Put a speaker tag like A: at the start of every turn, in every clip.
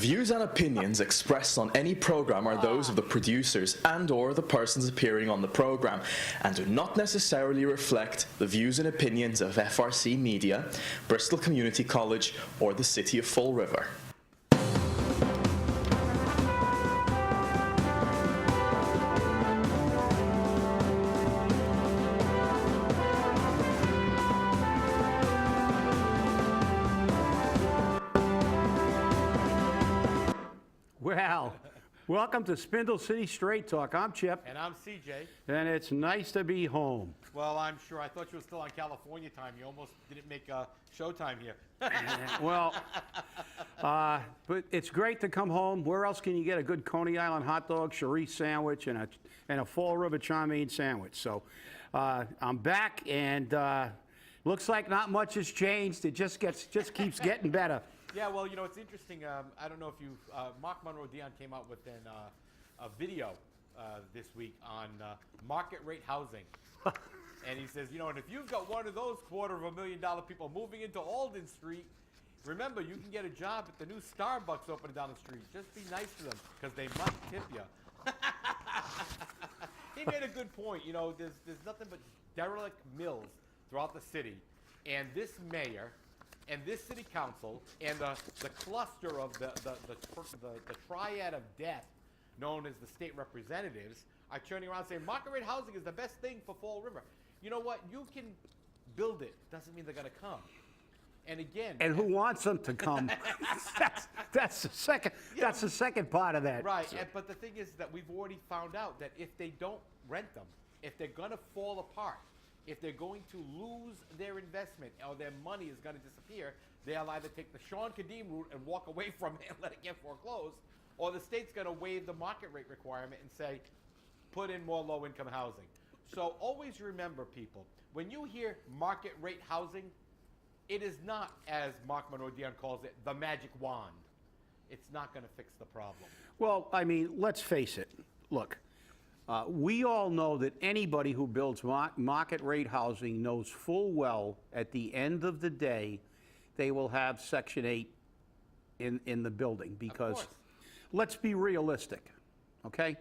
A: views and opinions expressed on any program are those of the producers and/or the persons appearing on the program, and do not necessarily reflect the views and opinions of FRC Media, Bristol Community College, or the City of Fall River.
B: Well, welcome to Spindle City Straight Talk. I'm Chip.
C: And I'm CJ.
B: And it's nice to be home.
C: Well, I'm sure. I thought you were still on California time. You almost didn't make showtime here.
B: Well, but it's great to come home. Where else can you get a good Coney Island hot dog, Charisse sandwich, and a Fall River chow mein sandwich? So I'm back, and looks like not much has changed. It just keeps getting better.
C: Yeah, well, you know, it's interesting. I don't know if you, Mark Monroe Dion came out with a video this week on market rate housing. And he says, you know, and if you've got one of those $250,000 people moving into Alden Street, remember, you can get a job at the new Starbucks opening down the street. Just be nice to them, because they might tip you. He made a good point. You know, there's nothing but derelict mills throughout the city. And this mayor and this city council and the cluster of the triad of death known as the state representatives are turning around saying market rate housing is the best thing for Fall River. You know what? You can build it. Doesn't mean they're going to come. And again,
B: and who wants them to come? that's the second. Yeah, that's the second part of that.
C: Right. But the thing is that we've already found out that if they don't rent them, if they're going to fall apart, if they're going to lose their investment or their money is going to disappear, they'll either take the Sean Kadim route and walk away from it and let it get foreclosed, or the state's going to waive the market rate requirement and say, put in more low-income housing. So always remember, people, when you hear market rate housing, it is not, as Mark Monroe Dion calls it, the magic wand. It's not going to fix the problem.
B: Well, I mean, let's face it. Look. We all know that anybody who builds market rate housing knows full well at the end of the day they will have Section 8 in the building, because let's be realistic, okay?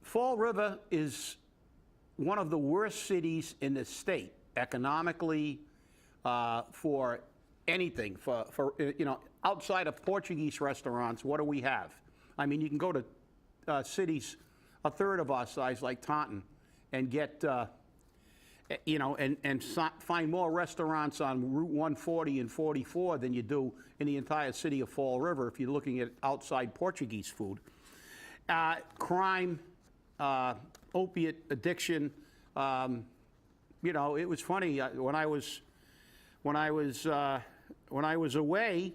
B: Fall River is one of the worst cities in the state economically for anything, for you know, outside of Portuguese restaurants. What do we have? I mean, you can go to cities a third of our size, like Taunton, and get, you know, and find more restaurants on Route 140 and 44 than you do in the entire city of Fall River if you're looking at outside Portuguese food. Crime, opiate addiction, you know, it was funny when I was away.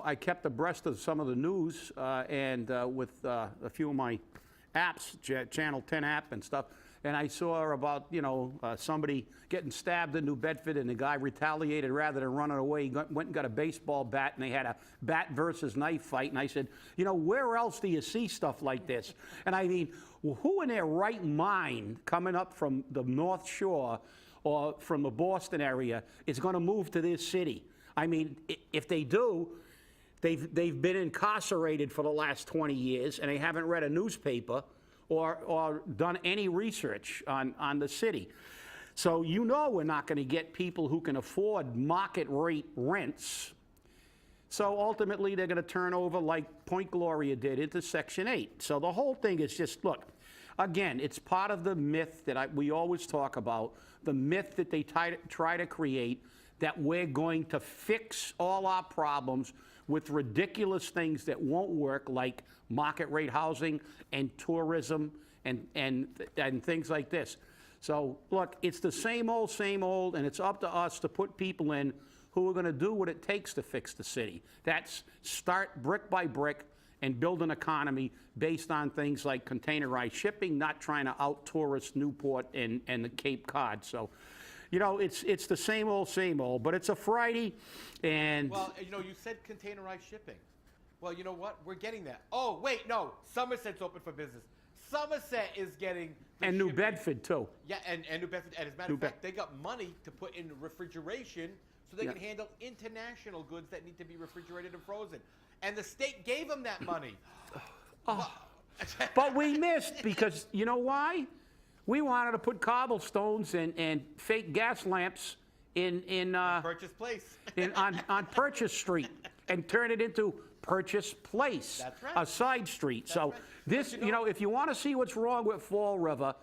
B: I kept abreast of some of the news and with a few of my apps, Channel 10 app and stuff, and I saw about, you know, somebody getting stabbed in New Bedford, and the guy retaliated rather than running away. He went and got a baseball bat, and they had a bat versus knife fight. And I said, you know, where else do you see stuff like this? And I mean, who in their right mind coming up from the North Shore or from the Boston area is going to move to this city? I mean, if they do, they've been incarcerated for the last 20 years, and they haven't read a newspaper or done any research on the city. So you know we're not going to get people who can afford market rate rents. So ultimately they're going to turn over, like Point Gloria did, into Section 8. So the whole thing is just, look, again, it's part of the myth that we always talk about, the myth that they try to create, that we're going to fix all our problems with ridiculous things that won't work, like market rate housing and tourism and things like this. So look, it's the same old, and it's up to us to put people in who are going to do what it takes to fix the city. That's start brick by brick and build an economy based on things like containerized shipping, not trying to out-tourist Newport and the Cape Cod. So, you know, it's the same old, but it's a Friday, and...
C: Well, you know, you said containerized shipping. Well, you know what? We're getting that. Oh, wait, no. Somerset's open for business. Somerset is getting...
B: And New Bedford, too.
C: Yeah, and New Bedford. And as a matter of fact, they got money to put in refrigeration so they
B: Yeah.
C: can handle international goods that need to be refrigerated and frozen. And the state gave them that money.
B: But we missed because, you know why? We wanted to put cobblestones and fake gas lamps in
C: Purchase Place.
B: on Purchase Street and turn it into Purchase Place.
C: That's right.
B: A side street. So
C: right.
B: this,
C: But
B: you know, if you want to see what's wrong with Fall River,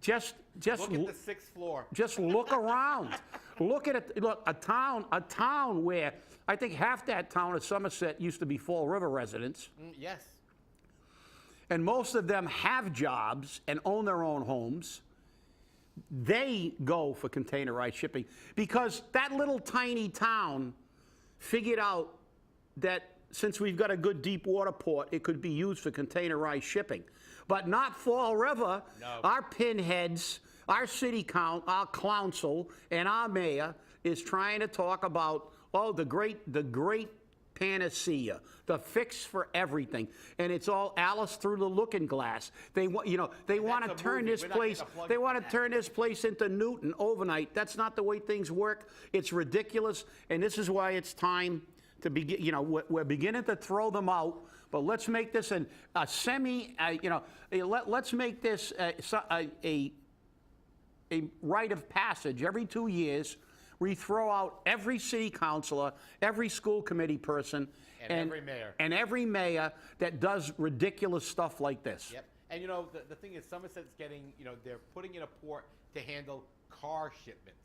B: just
C: Look at the 6th floor.
B: just look around. Look at it. Look, a town where I think half that town of Somerset used to be Fall River residents,
C: Yes.
B: and most of them have jobs and own their own homes. They go for containerized shipping because that little tiny town figured out that since we've got a good deep water port, it could be used for containerized shipping. But not Fall River.
C: No.
B: Our pinheads, our our council, and our mayor is trying to talk about, the great panacea, the fix for everything, and it's all Alice through the looking glass. They want, they want to
C: a
B: turn
C: movie.
B: this
C: We're not
B: place.
C: getting a plug
B: They
C: for
B: want to
C: that.
B: turn this place into Newton overnight. That's not the way things work. It's ridiculous, and this is why it's time to begin. We're beginning to throw them out. But let's make this a let's make this a rite of passage every 2 years. We throw out every city councilor, every school committee person,
C: And every mayor.
B: and every mayor that does ridiculous stuff like this.
C: Yep. And the thing is, Somerset's getting, they're putting in a port to handle car shipments.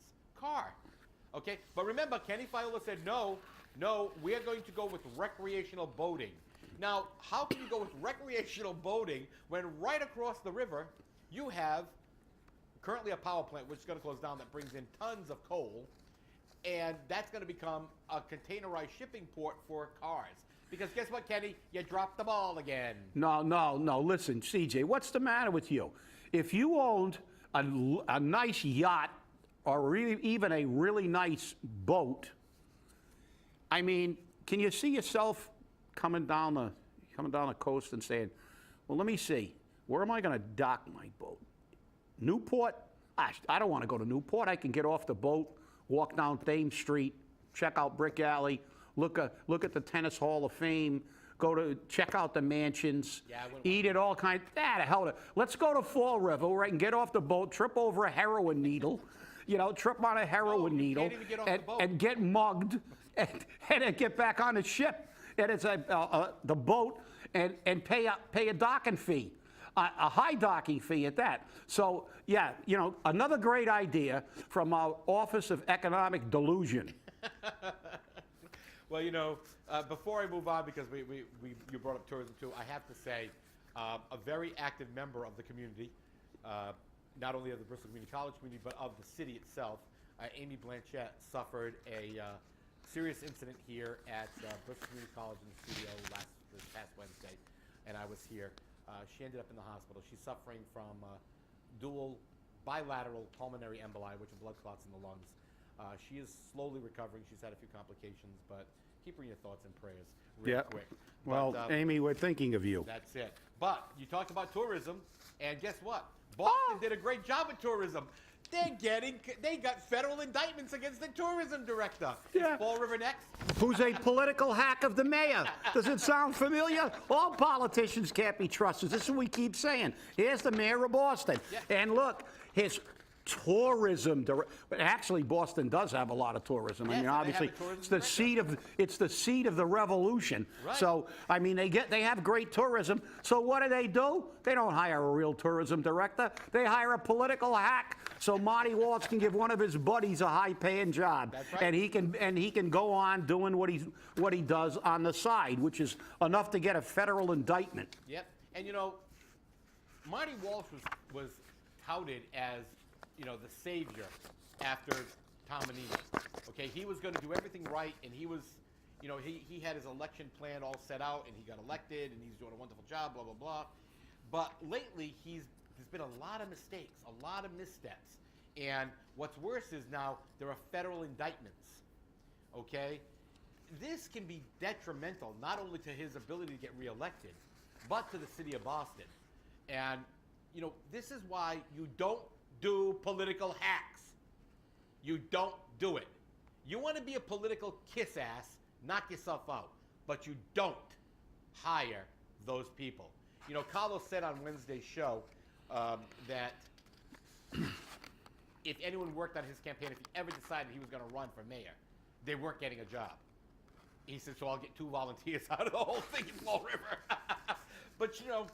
C: Okay? But remember, Kenny Fiola said, no, we are going to go with recreational boating. Now, how can you go with recreational boating when right across the river you have currently a power plant which is going to close down that brings in tons of coal, and that's going to become a containerized shipping port for cars. Because guess what, Kenny? You dropped the ball again.
B: No. Listen, CJ, what's the matter with you? If you owned a nice yacht or really, even a really nice boat, I mean, can you see yourself coming down the coast and saying, well, let me see, where am I going to dock my boat? Newport? I don't want to go to Newport. I can get off the boat, walk down Thames Street, check out Brick Alley, look at the Tennis Hall of Fame, check out the mansions,
C: Yeah, I wouldn't
B: eat at all kinds. Let's go to Fall River where I can get off the boat, trip over a heroin needle, trip on a heroin
C: you
B: needle,
C: can't even get off the boat.
B: and get mugged, and then get back on the ship. And it's the boat, and pay a docking fee, a high docking fee at that. So yeah, another great idea from our Office of Economic Delusion.
C: Well, before I move on, because you brought up tourism too, I have to say, a very active member of the community, not only of the Bristol Community College community, but of the city itself, Amy Blanchette suffered a serious incident here at Bristol Community College in the studio this past Wednesday, and I was here. She ended up in the hospital. She's suffering from bilateral pulmonary emboli, which are blood clots in the lungs. She is slowly recovering. She's had a few complications, but keep her in your thoughts and prayers real quick.
B: Well,
C: But,
B: Amy, we're thinking of you.
C: that's it. But you talked about tourism, and guess what? Boston did a great job at tourism. They got federal indictments against the tourism director.
B: Yeah.
C: Is Fall River next?
B: Who's a political hack of the mayor. Does it sound familiar? All politicians can't be trusted. This is what we keep saying. Here's the mayor of Boston.
C: Yeah.
B: And look, his tourism, actually Boston does have a lot of tourism.
C: Yes,
B: I mean,
C: and they have
B: obviously,
C: a tourism
B: it's the seat of the revolution.
C: Right.
B: So, I mean, they have great tourism. So what do? They don't hire a real tourism director. They hire a political hack so Marty Walsh can give one of his buddies a high-paying job.
C: That's right.
B: And he can go on doing what he does on the side, which is enough to get a federal indictment.
C: Yep. And Marty Walsh was touted as the savior after Tom Menino. Okay, he was going to do everything right, and he was, he had his election plan all set out, and he got elected, and he's doing a wonderful job, blah, blah, blah. But lately, there's been a lot of mistakes, a lot of missteps. And what's worse is now there are federal indictments, okay? This can be detrimental not only to his ability to get reelected, but to the city of Boston. And, this is why you don't do political hacks. You don't do it. You want to be a political kiss ass, knock yourself out. But you don't hire those people. You know, Carlos said on Wednesday's show that if anyone worked on his campaign, if he ever decided he was going to run for mayor, they weren't getting a job. He said, so I'll get 2 volunteers out of the whole thing in Fall River. But, you know,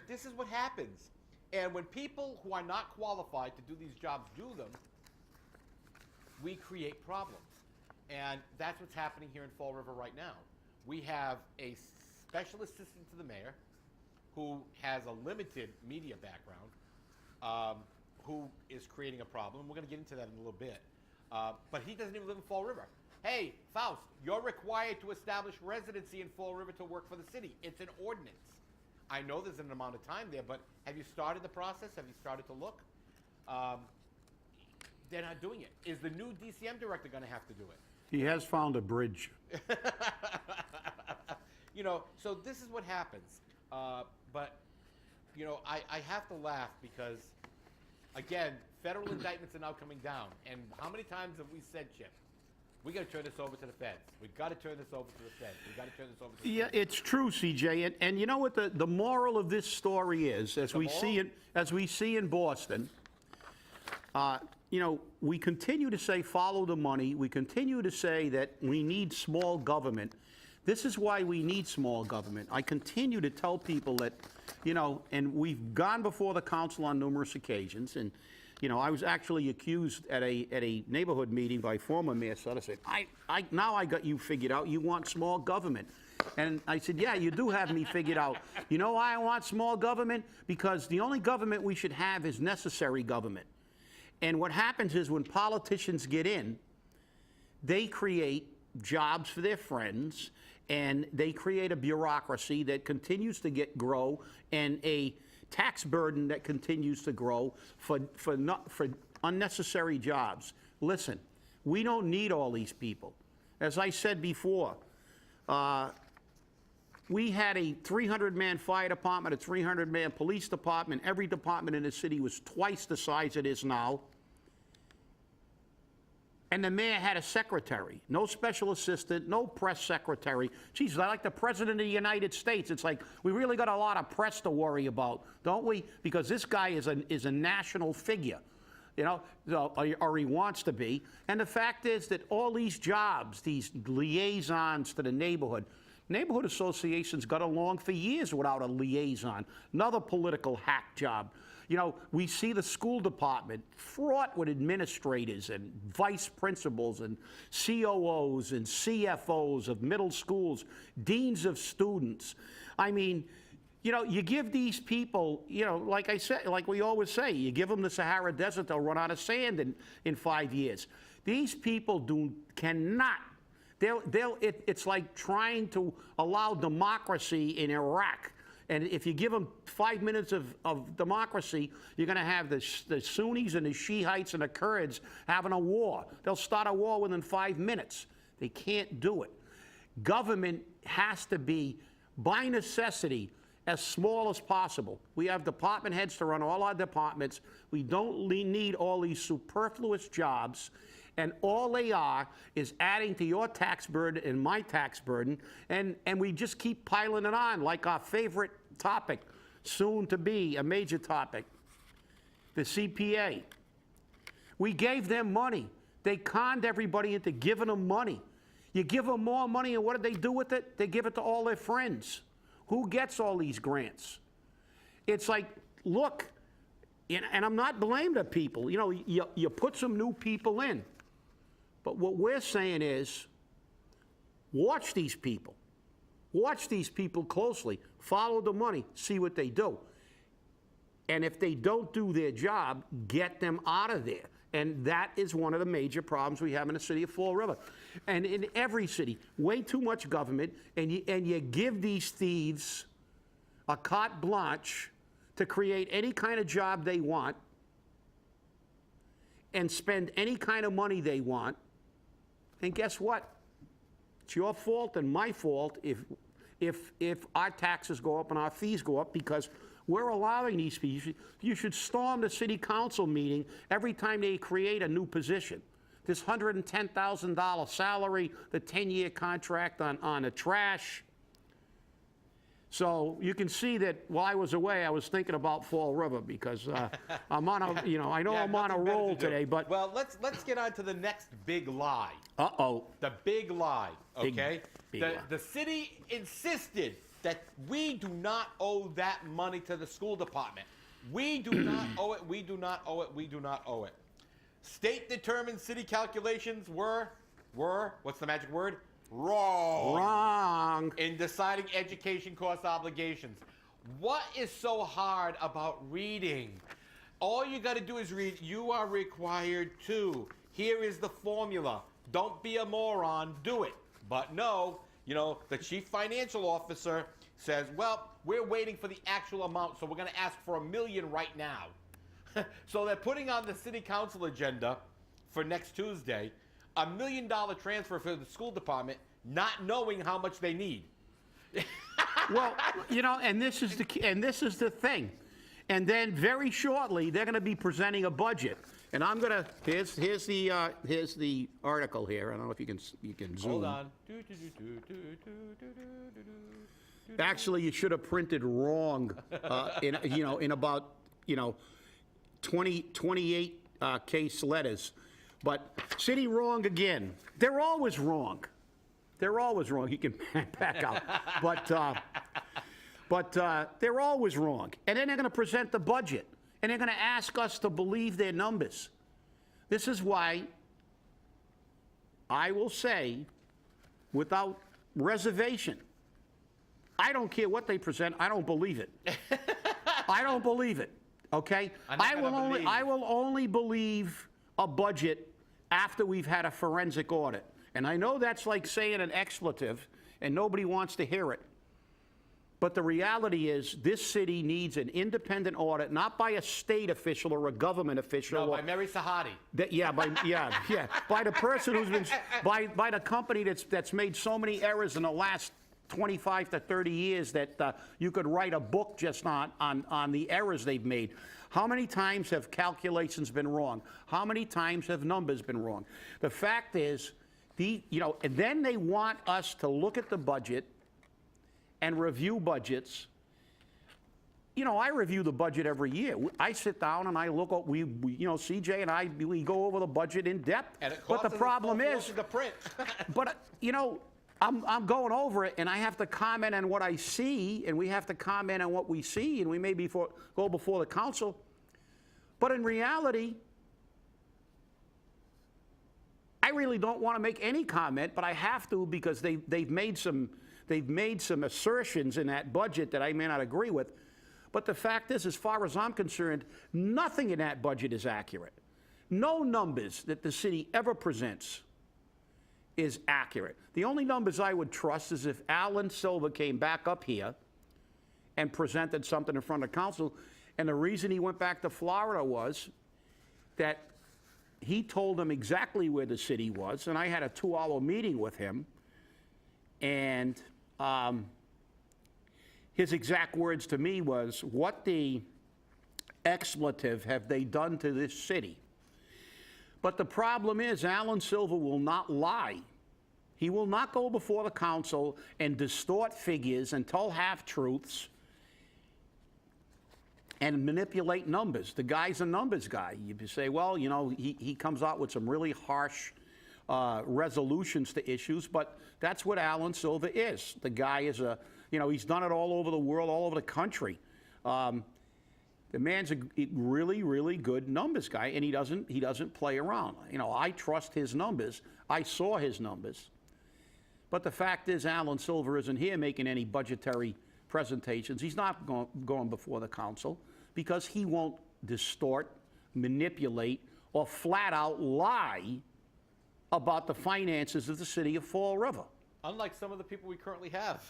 C: this is what happens. And when people who are not qualified to do these jobs do them, we create problems. And that's what's happening here in Fall River right now. We have a special assistant to the mayor who has a limited media background, who is creating a problem. We're going to get into that in a little bit. But he doesn't even live in Fall River. Hey, Faust, you're required to establish residency in Fall River to work for the city. It's an ordinance. I know there's an amount of time there, but have you started the process? Have you started to look? They're not doing it. Is the new DCM director going to have to do it?
B: He has found a bridge.
C: You know, so this is what happens. But, you know, I have to laugh because, again, federal indictments are now coming down. And how many times have we said, Chip, we got to turn this over to the feds. We've got to turn this over to the feds. We've got to turn this over to the
B: Yeah,
C: feds.
B: it's true, CJ. And you know what the moral of this story is, as we see in Boston. You know, we continue to say follow the money. We continue to say that we need small government. This is why we need small government. I continue to tell people that, you know, and we've gone before the council on numerous occasions. And, you know, I was actually accused at a neighborhood meeting by former Mayor Sutter, said, now I got you figured out. You want small government. And I said, yeah, you do have me figured out. You know why I want small government? Because the only government we should have is necessary government. And what happens is when politicians get in, they create jobs for their friends, and they create a bureaucracy that continues to grow, and a tax burden that continues to grow for unnecessary jobs. Listen, we don't need all these people. As I said before, we had a 300-man fire department, a 300-man police department. Every department in the city was twice the size it is now. And the mayor had a secretary, no special assistant, no press secretary. Jesus, I like the President of the United States. It's like, we really got a lot of press to worry about, don't we? Because this guy is a national figure, you know, or he wants to be. And the fact is that all these jobs, these liaisons to the neighborhood associations got along for years without a liaison, another political hack job. You know, we see the school department fraught with administrators and vice principals and COOs and CFOs of middle schools, deans of students. I mean, you know, you give these people, you know, like I said, like we always say, you give them the Sahara Desert, they'll run out of sand in 5 years. These people cannot. It's like trying to allow democracy in Iraq. And if you give them 5 minutes of democracy, you're going to have the Sunnis and the Shiites and the Kurds having a war. They'll start a war within 5 minutes. They can't do it. Government has to be, by necessity, as small as possible. We have department heads to run all our departments. We don't need all these superfluous jobs. And all they are is adding to your tax burden and my tax burden, and we just keep piling it on, like our favorite topic, soon to be a major topic, the CPA. We gave them money. They conned everybody into giving them money. You give them more money, and what do they do with it? They give it to all their friends. Who gets all these grants? It's like, look, and I'm not blaming the people. You know, you put some new people in. But what we're saying is, watch these people. Watch these people closely. Follow the money. See what they do. And if they don't do their job, get them out of there. And that is one of the major problems we have in the city of Fall River. And in every city, way too much government, and you give these thieves a carte blanche to create any kind of job they want and spend any kind of money they want. And guess what? It's your fault and my fault if our taxes go up and our fees go up, because we're allowing these fees. You should storm the city council meeting every time they create a new position. this $110,000 salary, the 10-year contract on the trash. So you can see that while I was away, I was thinking about Fall River because I'm on a, I know
C: Yeah,
B: I'm on a
C: nothing better
B: roll
C: to do.
B: today, but.
C: Well, let's get on to the next big lie.
B: Uh-oh.
C: The big lie,
B: Big-
C: okay?
B: big lie.
C: The city insisted that we do not owe that money to the school department. We do not owe it, we do not owe it, we do not owe it. State-determined city calculations were, what's the magic word?
B: Wrong.
C: In deciding education cost obligations. What is so hard about reading? All you got to do is read, you are required to. Here is the formula. Don't be a moron, do it. But no, the chief financial officer says, well, we're waiting for the actual amount, so we're going to ask for $1 million right now. So they're putting on the city council agenda for next Tuesday $1 million transfer for the school department, not knowing how much they need.
B: Well, and this is the thing. And then very shortly, they're going to be presenting a budget. And I'm going to, here's the article here. I don't know if you can zoom.
C: Hold on.
B: Actually, you should have printed wrong in about 28 case letters. But city wrong again. They're always wrong. They're always wrong. You can back out. But they're always wrong. And then they're going to present the budget. And they're going to ask us to believe their numbers. This is why I will say, without reservation, I don't care what they present, I don't believe it. I don't believe it, okay? I will only believe a budget after we've had a forensic audit. And I know that's like saying an expletive, and nobody wants to hear it. But the reality is, this city needs an independent audit, not by a state official or a government official.
C: No, by Mary Sahadi.
B: By the person who's been, by the company that's made so many errors in the last 25 to 30 years that you could write a book just on the errors they've made. How many times have calculations been wrong? How many times have numbers been wrong? The fact is, and then they want us to look at the budget and review budgets. I review the budget every year. I sit down and I look up, CJ and I, we go over the budget in depth.
C: And it
B: but the problem is,
C: the print.
B: but I'm going over it and I have to comment on what I see, and we have to comment on what we see, and we may go before the council. But in reality, I really don't want to make any comment, but I have to because they've made some assertions in that budget that I may not agree with. But the fact is, as far as I'm concerned, nothing in that budget is accurate. No numbers that the city ever presents is accurate. The only numbers I would trust is if Alan Silva came back up here and presented something in front of council. And the reason he went back to Florida was that he told them exactly where the city was, and I had a 2-hour meeting with him, and his exact words to me was, what the expletive have they done to this city? But the problem is, Alan Silva will not lie. He will not go before the council and distort figures and tell half-truths and manipulate numbers. The guy's a numbers guy. You say, well, he comes out with some really harsh resolutions to issues, but that's what Alan Silva is. The guy is he's done it all over the world, all over the country. The man's a really, really good numbers guy, and he doesn't play around. I trust his numbers. I saw his numbers. But the fact is, Alan Silva isn't here making any budgetary presentations. He's not going before the council because he won't distort, manipulate, or flat out lie about the finances of the city of Fall River.
C: Unlike some of the people we currently have.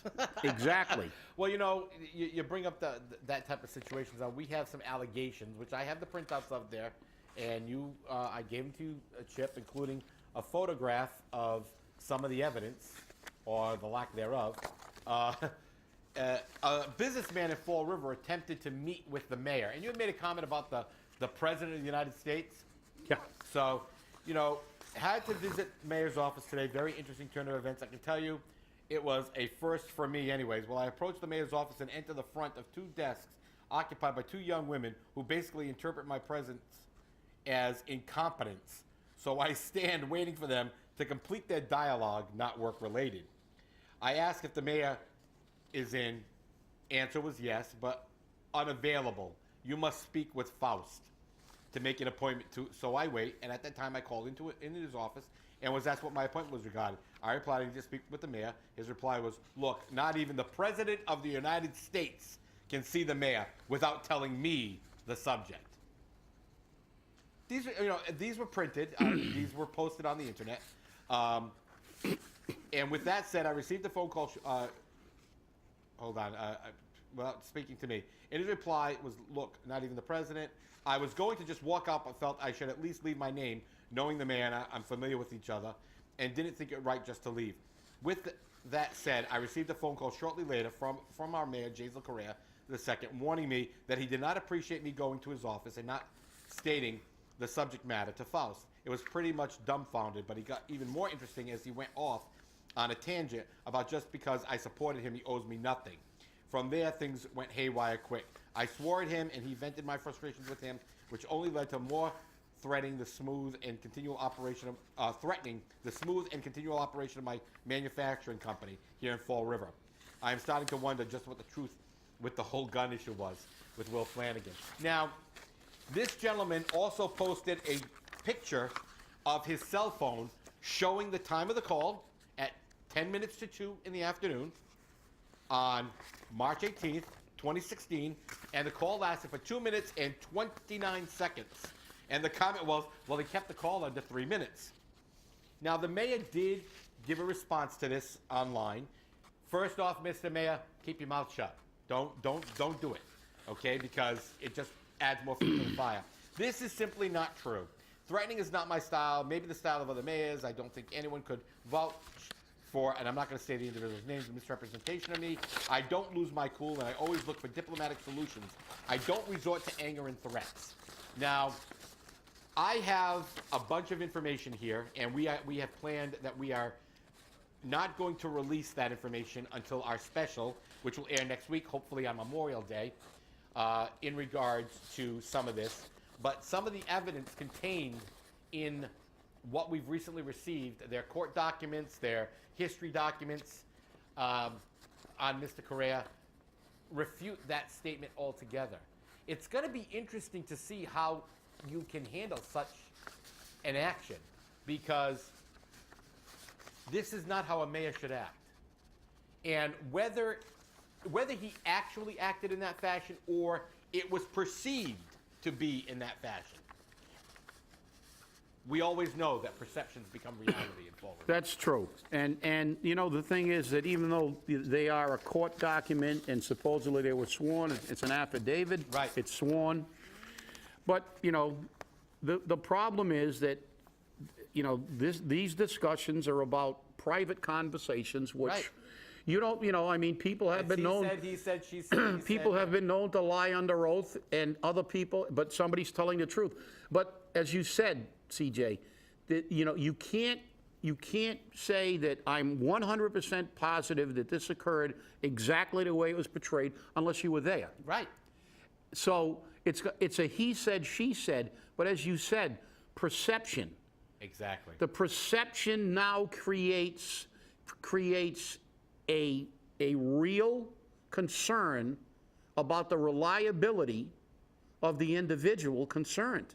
B: Exactly.
C: Well, you bring up that type of situations. We have some allegations, which I have the printouts of there, and I gave them to you, Chip, including a photograph of some of the evidence, or the lack thereof. A businessman in Fall River attempted to meet with the mayor, and you had made a comment about the president of the United States.
B: Yeah.
C: So, Had to visit mayor's office today. Very interesting turn of events. I can tell you, it was a first for me anyways. Well, I approached the mayor's office and entered the front of 2 desks occupied by 2 young women who basically interpret my presence as incompetence. So I stand waiting for them to complete their dialogue, not work related. I asked if the mayor is in. Answer was yes, but unavailable. You must speak with Faust to make an appointment to. So I wait, and at that time I called into his office and was asked what my appointment was regarding. I replied, I need to speak with the mayor. His reply was, look, not even the President of the United States can see the mayor without telling me the subject. These were printed. These were posted on the internet. And with that said, I received a phone call. Hold on. Speaking to me. And his reply was, look, not even the president. I was going to just walk out, but felt I should at least leave my name, knowing the man. I'm familiar with each other, and didn't think it right just to leave. With that said, I received a phone call shortly later from our mayor, Jason Correa II, warning me that he did not appreciate me going to his office and not stating the subject matter to Faust. It was pretty much dumbfounded, but he got even more interesting as he went off on a tangent about just because I supported him, he owes me nothing. From there, things went haywire quick. I swore at him, and he vented my frustrations with him, which only led to more threatening the smooth and continual operation of my manufacturing company here in Fall River. I am starting to wonder just what the truth with the whole gun issue was with Will Flanagan. Now, this gentleman also posted a picture of his cell phone showing the time of the call at 10 minutes to 2 in the afternoon on March 18th, 2016, and the call lasted for 2 minutes and 29 seconds. And the comment was, well, they kept the call under 3 minutes. Now, the mayor did give a response to this online. First off, Mr. Mayor, keep your mouth shut. Don't do it, okay? Because it just adds more fuel to the fire. This is simply not true. Threatening is not my style, maybe the style of other mayors. I don't think anyone could vouch for, and I'm not going to say the individual's names, misrepresentation of me. I don't lose my cool, and I always look for diplomatic solutions. I don't resort to anger and threats. Now, I have a bunch of information here, and we have planned that we are not going to release that information until our special, which will air next week, hopefully on Memorial Day, in regards to some of this. But some of the evidence contained in what we've recently received, their court documents, their history documents on Mr. Correa, refute that statement altogether. It's going to be interesting to see how you can handle such an action, because this is not how a mayor should act. And whether he actually acted in that fashion or it was perceived to be in that fashion, we always know that perceptions become reality in Fall River.
B: That's true. And you know, the thing is that even though they are a court document and supposedly they were sworn, it's an affidavit.
C: Right.
B: It's sworn. But, you know, the problem is that, you know, these discussions are about private conversations, which
C: Right.
B: you don't, you know, I mean, people have been known.
C: He said, she said, he
B: People
C: said.
B: have been known to lie under oath, and other people, but somebody's telling the truth. But as you said, CJ, that, you know, you can't say that I'm 100% positive that this occurred exactly the way it was portrayed unless you were there.
C: Right.
B: So it's a he said, she said, but as you said, perception.
C: Exactly.
B: The perception now creates a real concern about the reliability of the individual concerned.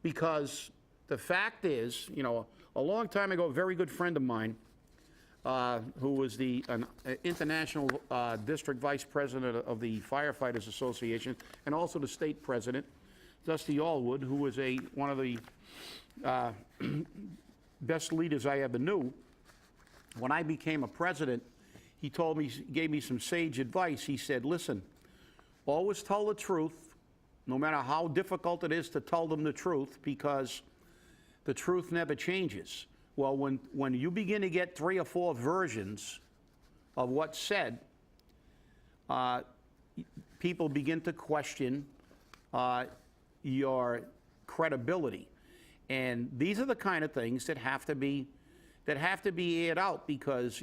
B: Because the fact is, you know, a long time ago, a very good friend of mine, who was an international district vice president of the Firefighters Association, and also the state president, Dusty Allwood, who was one of the best leaders I ever knew. When I became a president, he gave me some sage advice. He said, listen, always tell the truth, no matter how difficult it is to tell them the truth, because the truth never changes. Well, when you begin to get 3 or 4 versions of what's said, people begin to question your credibility. And these are the kind of things that have to be aired out, because,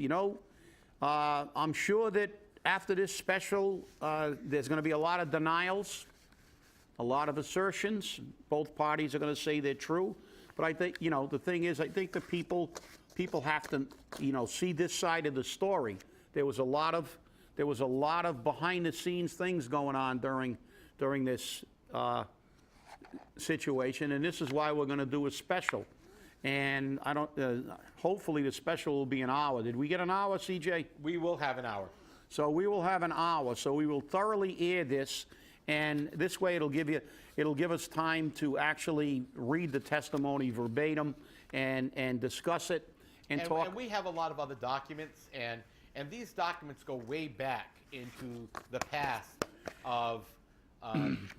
B: I'm sure that after this special, there's going to be a lot of denials, a lot of assertions. Both parties are going to say they're true. But I think, the thing is, I think the people have to, see this side of the story. There was a lot of behind the scenes things going on during this situation, and this is why we're going to do a special. And I don't. Hopefully, the special will be an hour. Did we get an hour, CJ?
C: We will have an hour.
B: So we will have an hour. So we will thoroughly air this, and this way it'll give us time to actually read the testimony verbatim and discuss it and talk.
C: And we have a lot of other documents, and these documents go way back into the past of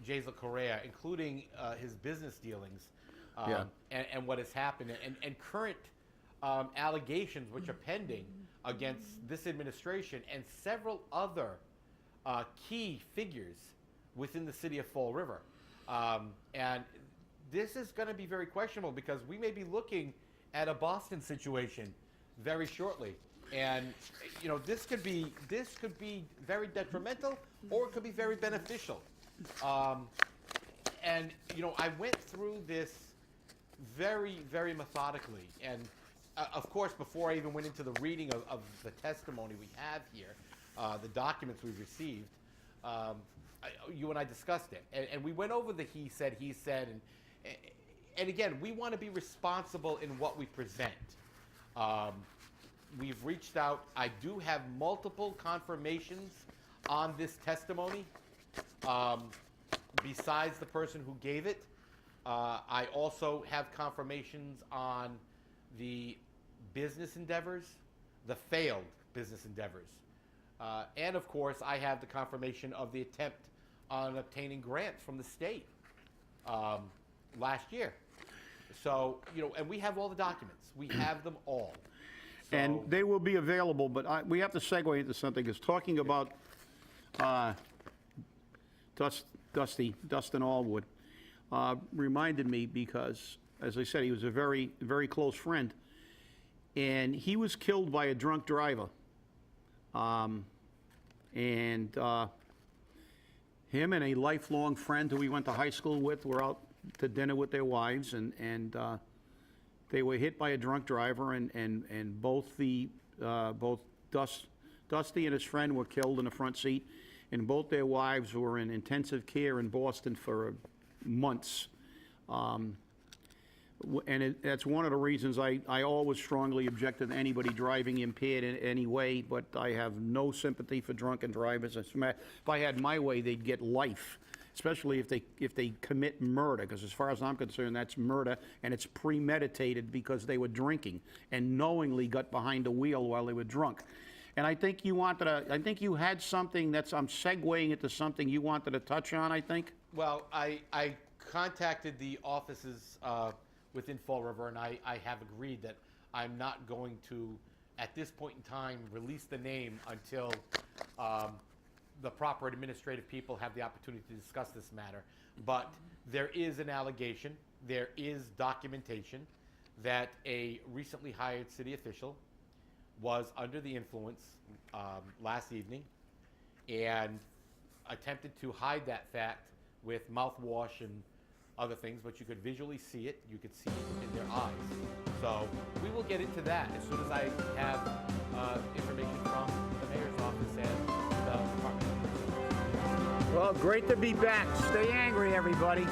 C: Jason Correa, including his business dealings, and what has happened, and current allegations which are pending against this administration and several other key figures within the city of Fall River. And this is going to be very questionable, because we may be looking at a Boston situation very shortly. And this could be very detrimental, or it could be very beneficial. And I went through this very, very methodically. And of course, before I even went into the reading of the testimony we have here, the documents we've received, you and I discussed it, and we went over the he said, and again, we want to be responsible in what we present. We've reached out. I do have multiple confirmations on this testimony, besides the person who gave it. I also have confirmations on the business endeavors, the failed business endeavors. And of course, I have the confirmation of the attempt on obtaining grants from the state last year. So, and we have all the documents. We have them all. So,
B: and they will be available, but we have to segue into something, because talking about Dustin Allwood reminded me, because, as I said, he was a very, very close friend, and he was killed by a drunk driver. Him and a lifelong friend who we went to high school with were out to dinner with their wives, and they were hit by a drunk driver, and both Dusty and his friend were killed in the front seat, and both their wives were in intensive care in Boston for months. That's one of the reasons I always strongly object to anybody driving impaired in any way, but I have no sympathy for drunken drivers. If I had my way, they'd get life, especially if they commit murder, because as far as I'm concerned, that's murder, and it's premeditated because they were drinking and knowingly got behind the wheel while they were drunk. And I think you had something I'm segueing into something you wanted to touch on, I think.
C: Well, I contacted the offices within Fall River, and I have agreed that I'm not going to, at this point in time, release the name until the proper administrative people have the opportunity to discuss this matter. But there is an allegation, there is documentation that a recently hired city official was under the influence last evening and attempted to hide that fact with mouthwash and other things, but you could visually see it. You could see it in their eyes. So we will get into that as soon as I have information from the mayor's office and the department.
B: Well, great to be back. Stay angry, everybody.